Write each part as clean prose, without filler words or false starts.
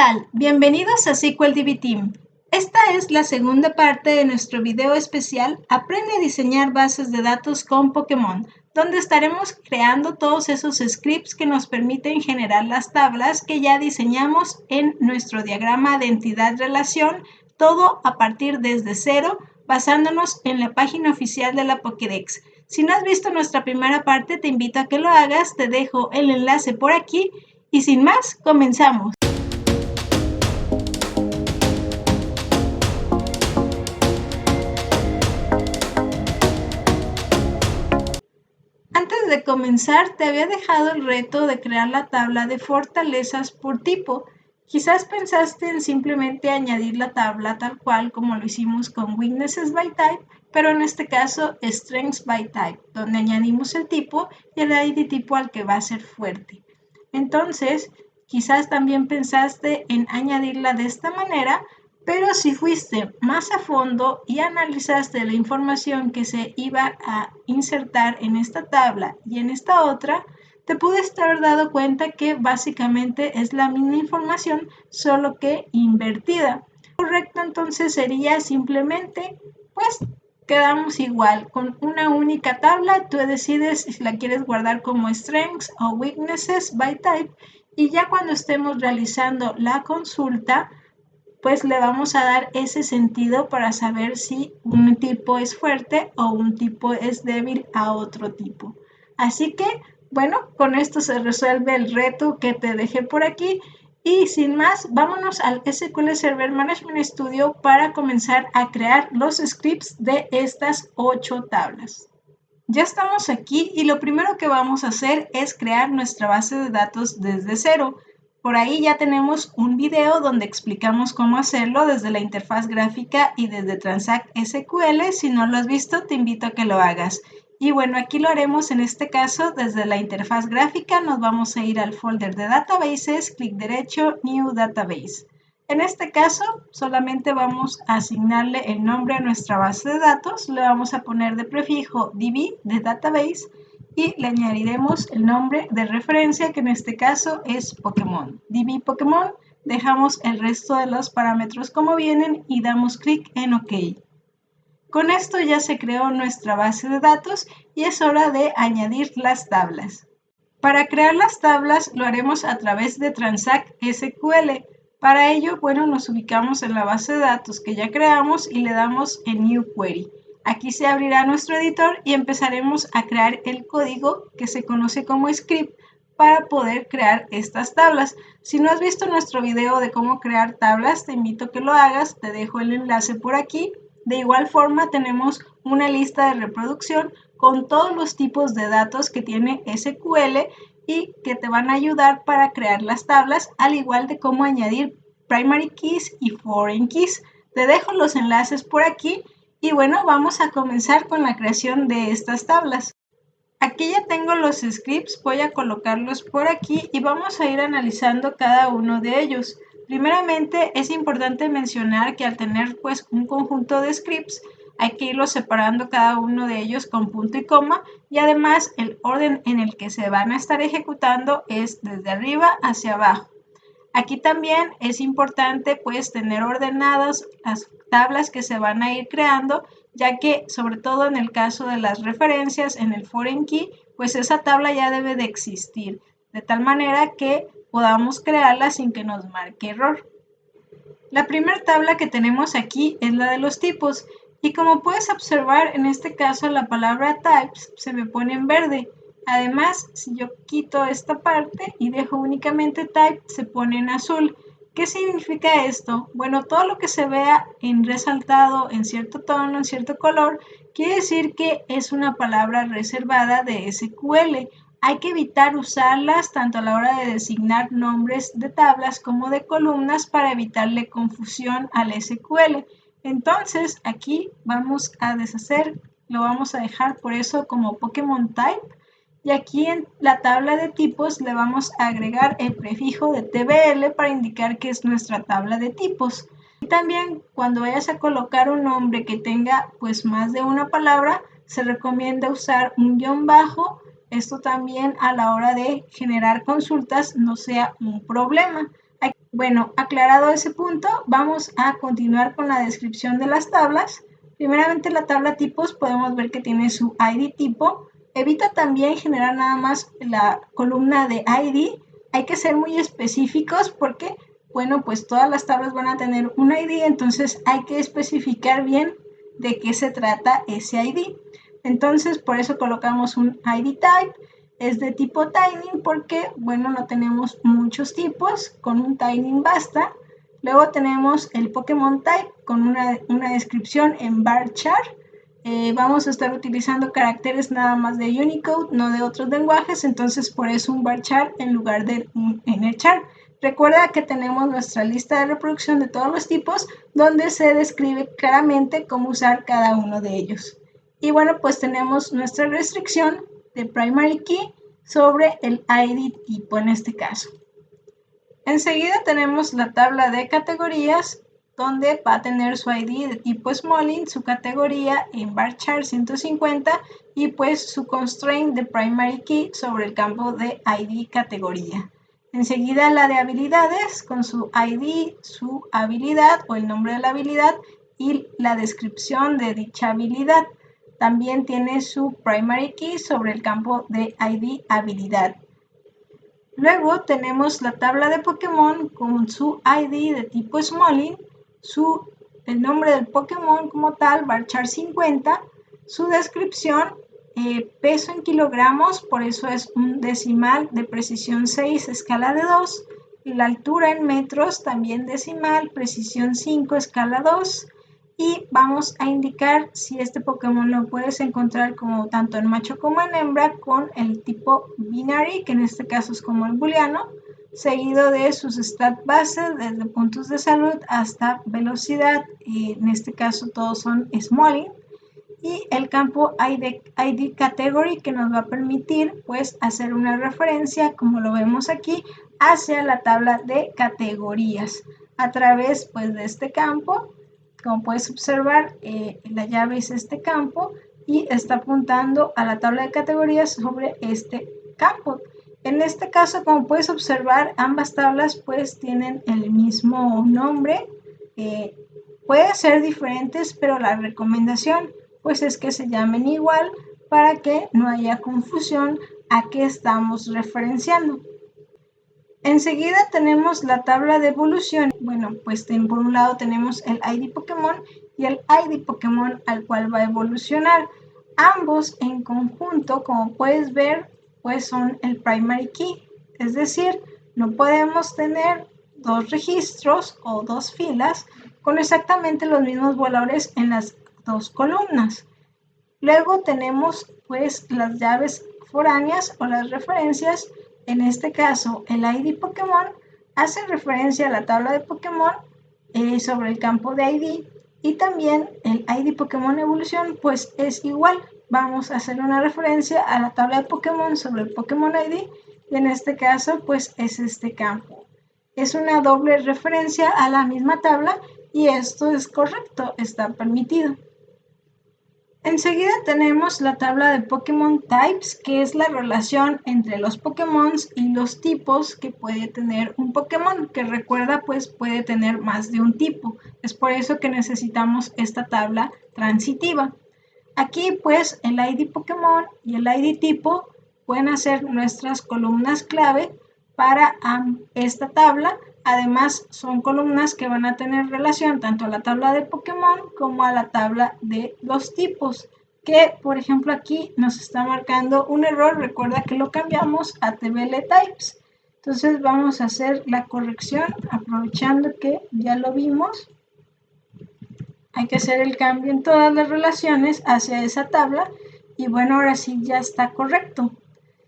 tal? Bienvenidos a SQL Team. Esta es la segunda parte de nuestro video especial Aprende a diseñar bases de datos con Pokémon, donde estaremos creando todos esos scripts que nos permiten generar las tablas que ya diseñamos en nuestro diagrama de entidad-relación, todo a partir desde cero, basándonos en la página oficial de la Pokédex. Si no has visto nuestra primera parte, te invito a que lo hagas, te dejo el enlace por aquí y sin más, comenzamos. Antes de comenzar, te había dejado el reto de crear la tabla de fortalezas por tipo. Quizás pensaste en simplemente añadir la tabla tal cual como lo hicimos con Weaknesses by Type, pero en este caso Strengths by Type, donde añadimos el tipo y el ID tipo al que va a ser fuerte. Entonces, quizás también pensaste en añadirla de esta manera, pero si fuiste más a fondo y analizaste la información que se iba a insertar en esta tabla y en esta otra, te pudiste haber dado cuenta que básicamente es la misma información, solo que invertida. Correcto, entonces sería simplemente, pues, quedamos igual, con una única tabla, tú decides si la quieres guardar como Strengths o Weaknesses by Type, y ya cuando estemos realizando la consulta, pues le vamos a dar ese sentido para saber si un tipo es fuerte o un tipo es débil a otro tipo. Así que, bueno, con esto se resuelve el reto que te dejé por aquí. Y sin más, vámonos al SQL Server Management Studio para comenzar a crear los scripts de estas 8 tablas. Ya estamos aquí y lo primero que vamos a hacer es crear nuestra base de datos desde cero. Por ahí ya tenemos un video donde explicamos cómo hacerlo desde la interfaz gráfica y desde Transact SQL. Si no lo has visto, te invito a que lo hagas. Y bueno, aquí lo haremos en este caso desde la interfaz gráfica. Nos vamos a ir al folder de Databases, clic derecho, New Database. En este caso, solamente vamos a asignarle el nombre a nuestra base de datos. Le vamos a poner de prefijo DB de Database y le añadiremos el nombre de referencia, que en este caso es Pokémon. DB Pokémon, dejamos el resto de los parámetros como vienen y damos clic en OK. Con esto ya se creó nuestra base de datos y es hora de añadir las tablas. Para crear las tablas lo haremos a través de Transact SQL. Para ello, bueno, nos ubicamos en la base de datos que ya creamos y le damos en New Query. Aquí se abrirá nuestro editor y empezaremos a crear el código que se conoce como script para poder crear estas tablas. Si no has visto nuestro video de cómo crear tablas, te invito a que lo hagas, te dejo el enlace por aquí. De igual forma, tenemos una lista de reproducción con todos los tipos de datos que tiene SQL y que te van a ayudar para crear las tablas, al igual de cómo añadir primary keys y foreign keys. Te dejo los enlaces por aquí y bueno, vamos a comenzar con la creación de estas tablas. Aquí ya tengo los scripts, voy a colocarlos por aquí y vamos a ir analizando cada uno de ellos. Primeramente, es importante mencionar que al tener pues un conjunto de scripts, hay que irlos separando cada uno de ellos con punto y coma, y además el orden en el que se van a estar ejecutando es desde arriba hacia abajo. Aquí también es importante pues tener ordenadas las tablas que se van a ir creando, ya que sobre todo en el caso de las referencias en el foreign key, pues esa tabla ya debe de existir, de tal manera que podamos crearla sin que nos marque error. La primera tabla que tenemos aquí es la de los tipos, y como puedes observar, en este caso la palabra types se me pone en verde. Además, si yo quito esta parte y dejo únicamente type, se pone en azul. ¿Qué significa esto? Bueno, todo lo que se vea en resaltado en cierto tono, en cierto color, quiere decir que es una palabra reservada de SQL. Hay que evitar usarlas tanto a la hora de designar nombres de tablas como de columnas para evitarle confusión al SQL. Entonces, aquí vamos a deshacer, lo vamos a dejar por eso como Pokémon Type. Y aquí en la tabla de tipos le vamos a agregar el prefijo de TBL para indicar que es nuestra tabla de tipos. Y también cuando vayas a colocar un nombre que tenga pues más de una palabra, se recomienda usar un guión bajo. Esto también a la hora de generar consultas no sea un problema. Bueno, aclarado ese punto, vamos a continuar con la descripción de las tablas. Primeramente, la tabla tipos podemos ver que tiene su ID tipo. Evita también generar nada más la columna de ID. Hay que ser muy específicos porque, bueno, pues todas las tablas van a tener un ID, entonces hay que especificar bien de qué se trata ese ID. Entonces, por eso colocamos un ID type. Es de tipo tiling porque, bueno, no tenemos muchos tipos, con un tiling basta. Luego tenemos el Pokémon Type con una descripción en varchar. Vamos a estar utilizando caracteres nada más de Unicode, no de otros lenguajes, entonces por eso un varchar en lugar de un nchar. Recuerda que tenemos nuestra lista de reproducción de todos los tipos donde se describe claramente cómo usar cada uno de ellos. Y bueno, pues tenemos nuestra restricción de primary key sobre el ID tipo en este caso. Enseguida tenemos la tabla de categorías donde va a tener su ID de tipo Smalling, su categoría en varchar 150 y pues su constraint de primary key sobre el campo de ID categoría. Enseguida la de habilidades con su ID, su habilidad o el nombre de la habilidad y la descripción de dicha habilidad. También tiene su primary key sobre el campo de ID habilidad. Luego tenemos la tabla de Pokémon con su ID de tipo Smalling, el nombre del Pokémon como tal, varchar 50, su descripción, peso en kilogramos, por eso es un decimal de precisión 6, escala de 2, la altura en metros, también decimal, precisión 5, escala 2, y vamos a indicar si este Pokémon lo puedes encontrar como tanto en macho como en hembra con el tipo binary, que en este caso es como el booleano, seguido de sus stat bases desde puntos de salud hasta velocidad, y en este caso todos son Smalling, y el campo ID category que nos va a permitir pues hacer una referencia, como lo vemos aquí, hacia la tabla de categorías a través pues de este campo. Como puedes observar, la llave es este campo y está apuntando a la tabla de categorías sobre este campo. En este caso, como puedes observar, ambas tablas pues tienen el mismo nombre. Pueden ser diferentes, pero la recomendación pues es que se llamen igual para que no haya confusión a qué estamos referenciando. Enseguida tenemos la tabla de evolución. Bueno, pues por un lado tenemos el ID Pokémon y el ID Pokémon al cual va a evolucionar. Ambos en conjunto, como puedes ver, pues son el primary key. Es decir, no podemos tener dos registros o dos filas con exactamente los mismos valores en las dos columnas. Luego tenemos pues las llaves foráneas o las referencias. En este caso, el ID Pokémon hace referencia a la tabla de Pokémon sobre el campo de ID, y también el ID Pokémon Evolución pues es igual. Vamos a hacer una referencia a la tabla de Pokémon sobre el Pokémon ID, y en este caso pues es este campo. Es una doble referencia a la misma tabla y esto es correcto, está permitido. Enseguida tenemos la tabla de Pokémon Types, que es la relación entre los Pokémon y los tipos que puede tener un Pokémon, que recuerda pues puede tener más de un tipo. Es por eso que necesitamos esta tabla transitiva. Aquí pues el ID Pokémon y el ID tipo pueden ser nuestras columnas clave para esta tabla. Además son columnas que van a tener relación tanto a la tabla de Pokémon como a la tabla de los tipos, que por ejemplo aquí nos está marcando un error. Recuerda que lo cambiamos a TBL Types. Entonces vamos a hacer la corrección aprovechando que ya lo vimos. Hay que hacer el cambio en todas las relaciones hacia esa tabla y bueno, ahora sí ya está correcto.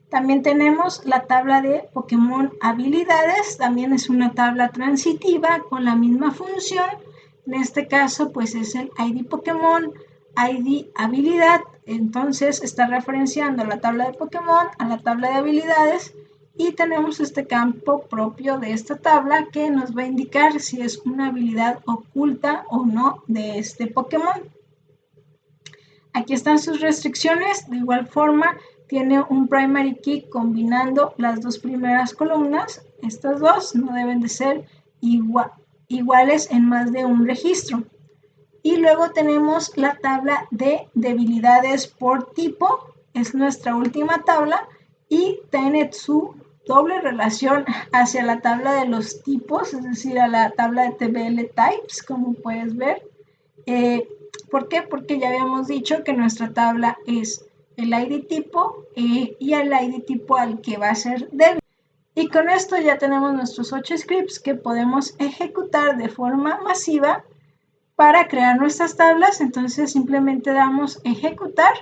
También tenemos la tabla de Pokémon habilidades, también es una tabla transitiva con la misma función. En este caso pues es el ID Pokémon, ID habilidad, entonces está referenciando la tabla de Pokémon a la tabla de habilidades, y tenemos este campo propio de esta tabla que nos va a indicar si es una habilidad oculta o no de este Pokémon. Aquí están sus restricciones. De igual forma tiene un primary key combinando las dos primeras columnas. Estas dos no deben de ser iguales en más de un registro. Y luego tenemos la tabla de debilidades por tipo, es nuestra última tabla y tiene su doble relación hacia la tabla de los tipos, es decir, a la tabla de TBL Types, como puedes ver. ¿Por qué? Porque ya habíamos dicho que nuestra tabla es el ID tipo y el ID tipo al que va a ser débil. Y con esto ya tenemos nuestros 8 scripts que podemos ejecutar de forma masiva para crear nuestras tablas. Entonces simplemente damos ejecutar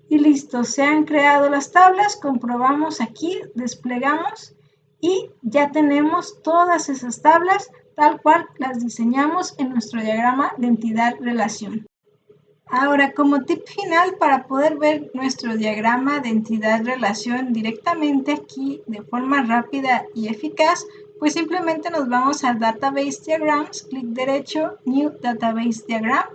y listo, se han creado las tablas, comprobamos aquí, desplegamos y ya tenemos todas esas tablas tal cual las diseñamos en nuestro diagrama de entidad-relación. Ahora, como tip final, para poder ver nuestro diagrama de entidad-relación directamente aquí de forma rápida y eficaz, pues simplemente nos vamos a Database Diagrams, clic derecho, New Database Diagram.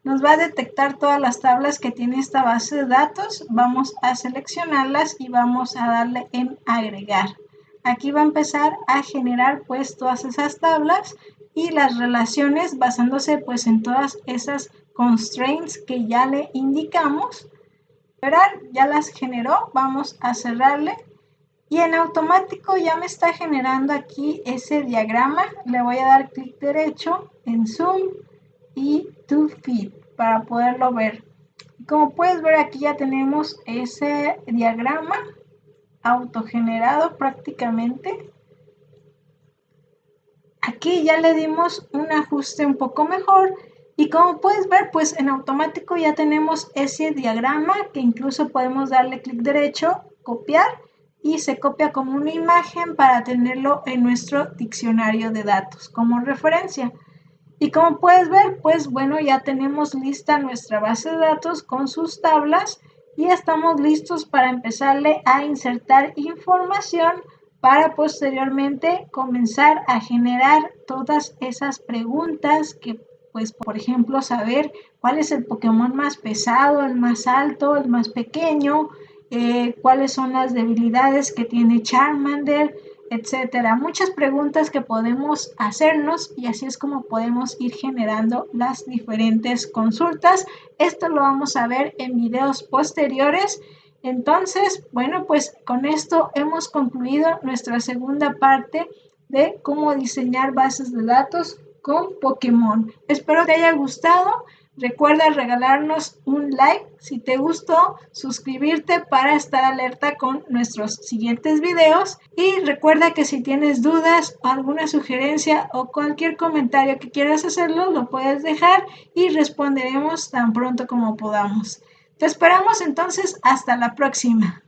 Nos va a detectar todas las tablas que tiene esta base de datos. Vamos a seleccionarlas y vamos a darle en agregar. Aquí va a empezar a generar pues todas esas tablas y las relaciones basándose pues en todas esas constraints que ya le indicamos. Ya las generó, vamos a cerrarle y en automático ya me está generando aquí ese diagrama. Le voy a dar clic derecho en Zoom y To Fit para poderlo ver. Como puedes ver, aquí ya tenemos ese diagrama autogenerado prácticamente. Aquí ya le dimos un ajuste un poco mejor y como puedes ver, pues en automático ya tenemos ese diagrama que incluso podemos darle clic derecho, copiar y se copia como una imagen para tenerlo en nuestro diccionario de datos como referencia. Y como puedes ver, pues bueno, ya tenemos lista nuestra base de datos con sus tablas y estamos listos para empezarle a insertar información para posteriormente comenzar a generar todas esas preguntas que, pues, por ejemplo, saber cuál es el Pokémon más pesado, el más alto, el más pequeño, cuáles son las debilidades que tiene Charmander, etcétera. Muchas preguntas que podemos hacernos y así es como podemos ir generando las diferentes consultas. Esto lo vamos a ver en videos posteriores. Entonces, bueno, pues con esto hemos concluido nuestra segunda parte de cómo diseñar bases de datos con Pokémon. Espero te haya gustado. Recuerda regalarnos un like si te gustó, suscribirte para estar alerta con nuestros siguientes videos y recuerda que si tienes dudas, alguna sugerencia o cualquier comentario que quieras hacerlo, lo puedes dejar y responderemos tan pronto como podamos. Te esperamos entonces hasta la próxima.